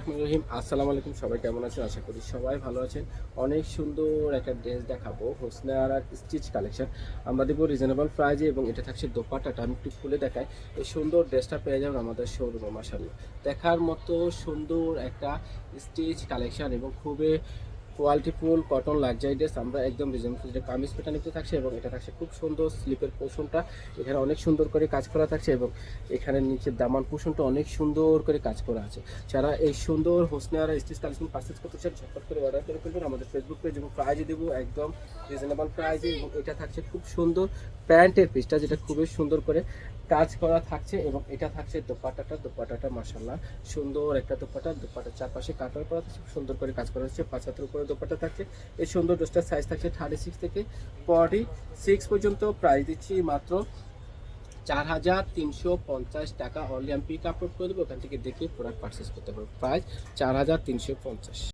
রহমানির রহিম। আসসালামু আলাইকুম, সবাই কেমন আছেন? আশা করি সবাই ভালো আছেন। অনেক সুন্দর একটা ড্রেস দেখাবো, হোসনে আরার স্টিচ কালেকশন। আমরা দেবো রিজনেবল প্রাইজে এবং এটা থাকছে দোপাট্টাটা। আমি একটু খুলে দেখাই। এই সুন্দর ড্রেসটা পেয়ে যাবেন আমাদের শোরুমে। মাশাআল্লাহ, দেখার মতো সুন্দর একটা স্টিচ কালেকশন এবং খুবই কোয়ালিটিফুল কটন লাক্সারি ড্রেস। আমরা একদম রিজনেবল, যেটা কামিজ প্যাটার্নিতে থাকছে এবং এটা থাকছে খুব সুন্দর স্লিপের পোর্শনটা এখানে অনেক সুন্দর করে কাজ করা থাকছে এবং এখানে নিচের দামান পোর্শনটা অনেক সুন্দর করে কাজ করা আছে। যারা এই সুন্দর Hosne Ara stitch collection purchase করতে চান ঝটপট করে অর্ডার করে ফেলবেন আমাদের ফেসবুক পেজ এবং প্রাইজে দেবো একদম রিজনেবল প্রাইজে। এবং এটা থাকছে খুব সুন্দর প্যান্টের পিসটা, যেটা খুবই সুন্দর করে কাজ করা থাকছে এবং এটা থাকছে দোপাট্টাটা মাশাআল্লাহ সুন্দর একটা দোপাট্টার চারপাশে কাটার করা থাকছে, সুন্দর করে কাজ করা হচ্ছে। ৫ হাতের উপরে দোপাট্টা থাকছে। এই সুন্দর ড্রেসটার সাইজ থাকছে 36 থেকে 46 পর্যন্ত। প্রাইস দিচ্ছি মাত্র ৪,৩৫০ টাকা। অনলি আমি পিক আপলোড করে দেবো, ওখান থেকে দেখে প্রোডাক্ট পারচেস করতে পারবো। প্রাইস ৪,৩৫০।